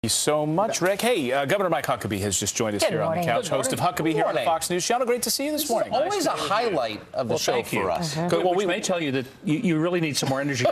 you so much, Rick. Hey, Governor Mike Huckabee has just joined us here on the couch, host of Huckabee here on the Fox News Channel. Great to see you this morning. Always a highlight of the show for us. Well, we may tell you that you really need some more energy.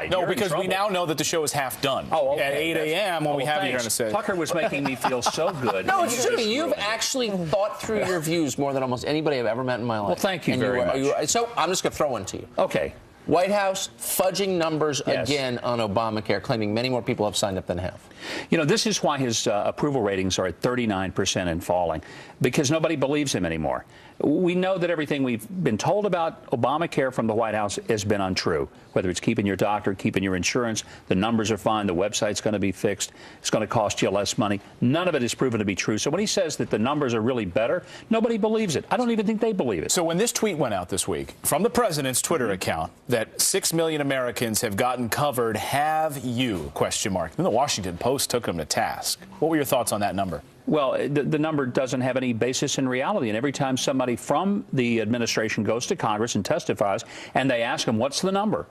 No, because we now know that the show is half done. Oh, okay. At 8 a.m. when we have you here to say. Tucker was making me feel so good. No, it's true. You've actually thought through your views more than almost anybody I've ever met in my life. Well, thank you very much. So I'm just going to throw one to you. Okay. White House fudging numbers again on Obamacare, claiming many more people have signed up than have. You know, this is why his approval ratings are at 39% and falling, because nobody believes him anymore. We know that everything we've been told about Obamacare from the White House has been untrue, whether it's keeping your doctor, keeping your insurance, the numbers are fine, the website's going to be fixed, it's going to cost you less money. None of it is proven to be true. So when he says that the numbers are really better, nobody believes it. I don't even think they believe it. So when this tweet went out this week from the president's Twitter account that 6 million Americans have gotten covered, have you? ? Then the Washington Post took him to task. What were your thoughts on that number? Well, the number doesn't have any basis in reality. And every time somebody from the administration goes to Congress and testifies, and they ask them, what's the number?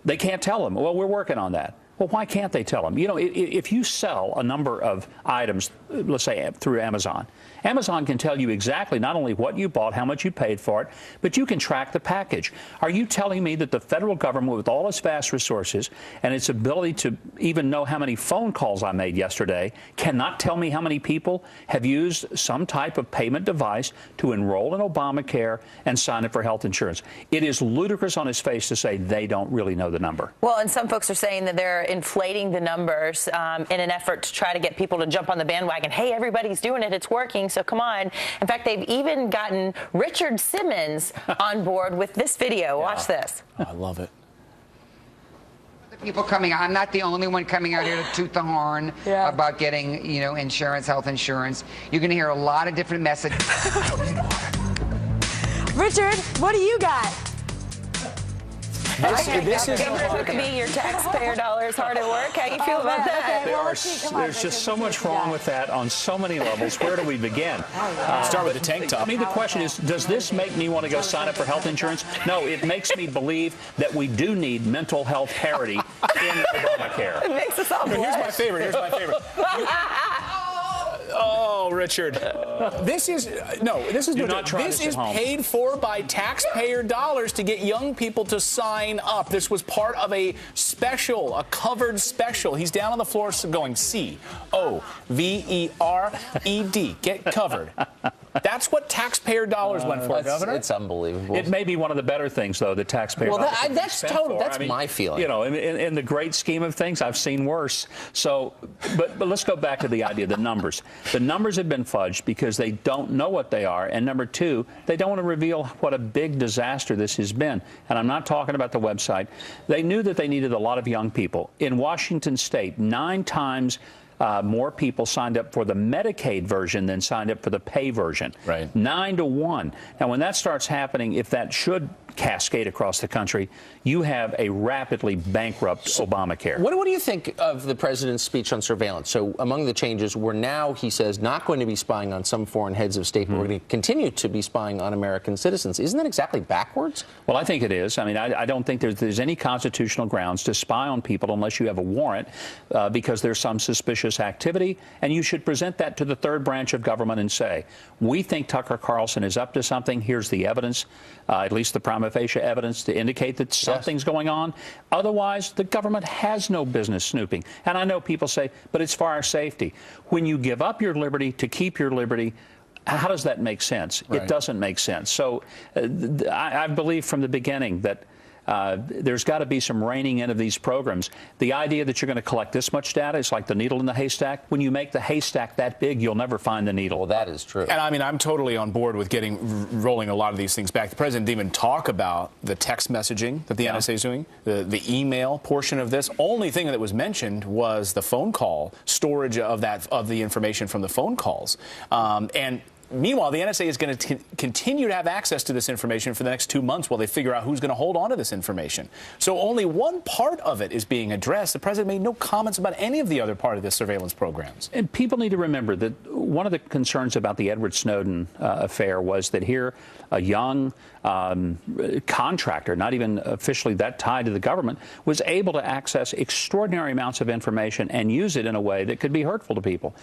They can't tell them. Well, we're working on that. Well, why can't they tell them? You know, if you sell a number of items, let's say through Amazon, Amazon can tell you exactly not only what you bought, how much you paid for it, but you can track the package. Are you telling me that the federal government, with all its vast resources and its ability to even know how many phone calls I made yesterday, cannot tell me how many people have used some type of payment device to enroll in Obamacare and sign up for health insurance? It is ludicrous on its face to say they don't really know the number. Well, and some folks are saying that they're inflating the numbers in an effort to try to get people to jump on the bandwagon. Hey, everybody's doing it. It's working. So come on. In fact, they've even gotten Richard Simmons on board with this video. Watch this. Oh, I love it. People coming out. I'm not the only one coming out here to toot the horn about getting, insurance, health insurance. You're going to hear a lot of different messages. Richard, what do you got? This is Governor Huckabee, your taxpayer dollars hard at work. How you feel about that? There's just so much wrong with that on so many levels. Where do we begin? Start with the tank top. I mean, the question is, does this make me want to go sign up for health insurance? No, it makes me believe that we do need mental health parity in Obamacare. It makes us all blush. Here's my favorite. Oh, Richard. This is paid for by taxpayer dollars to get young people to sign up. This was part of a special, a covered special. He's down on the floor going COVERED. Get covered. That's what taxpayer dollars went for, Governor. It's unbelievable. It may be one of the better things, though, that taxpayer dollars. Well, that's total. That's my feeling. You know, in the great scheme of things, I've seen worse. So, but let's go back to the idea, the numbers. The numbers have been fudged because they don't know what they are. And number two, they don't want to reveal what a big disaster this has been. And I'm not talking about the website. They knew that they needed a lot of young people. In Washington State, 9 times more people signed up for the Medicaid version than signed up for the pay version. Right. 9 to 1. Now, when that starts happening, if that should cascade across the country, you have a rapidly bankrupt Obamacare. What do you think of the president's speech on surveillance? So among the changes, we're now, he says, not going to be spying on some foreign heads of state, but we're going to continue to be spying on American citizens. Isn't that exactly backwards? Well, I think it is. I mean, I don't think there's any constitutional grounds to spy on people unless you have a warrant because there's some suspicious activity, and you should present that to the third branch of government and say, we think Tucker Carlson is up to something. Here's the evidence, at least the prima facie evidence to indicate that something's going on. Otherwise, the government has no business snooping. And I know people say, but it's for our safety. When you give up your liberty to keep your liberty, how does that make sense? Right. It doesn't make sense. So I believe from the beginning that there's got to be some reining in of these programs. The idea that you're going to collect this much data is like the needle in the haystack. When you make the haystack that big, you'll never find the needle. Well, that is true. And I mean, I'm totally on board with rolling a lot of these things back. The president didn't even talk about the text messaging that the NSA is doing, the email portion of this. Only thing that was mentioned was the phone call storage of the information from the phone calls. And meanwhile, the NSA is going to continue to have access to this information for the next 2 months while they figure out who's going to hold on to this information. So only one part of it is being addressed. The president made no comments about any of the other part of the surveillance programs. And people need to remember that one of the concerns about the Edward Snowden affair was that here a young contractor, not even officially that tied to the government, was able to access extraordinary amounts of information and use it in a way that could be hurtful to people.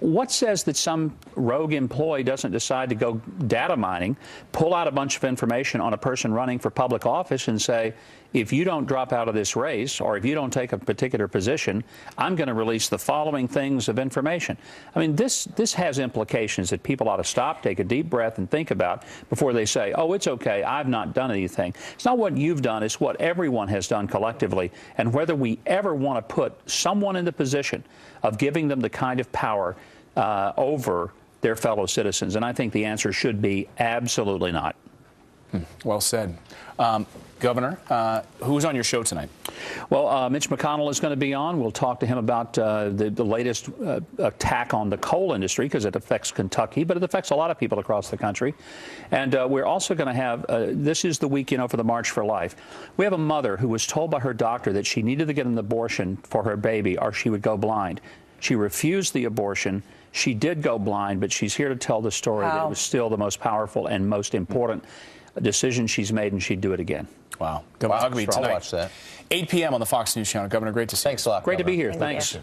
What says that some rogue employee doesn't decide to go data mining, pull out a bunch of information on a person running for public office and say, if you don't drop out of this race or if you don't take a particular position, I'm going to release the following things of information. I mean, this has implications that people ought to stop, take a deep breath, and think about before they say, oh, it's okay, I've not done anything. It's not what you've done, it's what everyone has done collectively. And whether we ever want to put someone in the position of giving them the kind of power over their fellow citizens. And I think the answer should be absolutely not. Well said. Governor, who's on your show tonight? Well, Mitch McConnell is going to be on. We'll talk to him about the latest attack on the coal industry, because it affects Kentucky, but it affects a lot of people across the country. And we're also going to have, this is the week, for the March for Life. We have a mother who was told by her doctor that she needed to get an abortion for her baby or she would go blind. She refused the abortion. She did go blind, but she's here to tell the story that it was still the most powerful and most important decision she's made, and she'd do it again. Wow. Governor Huckabee tonight. I'll watch that. 8 p.m. on the Fox News Channel. Governor, great to see you. Thanks a lot. Great Governor. to be here. Thank Thanks. you.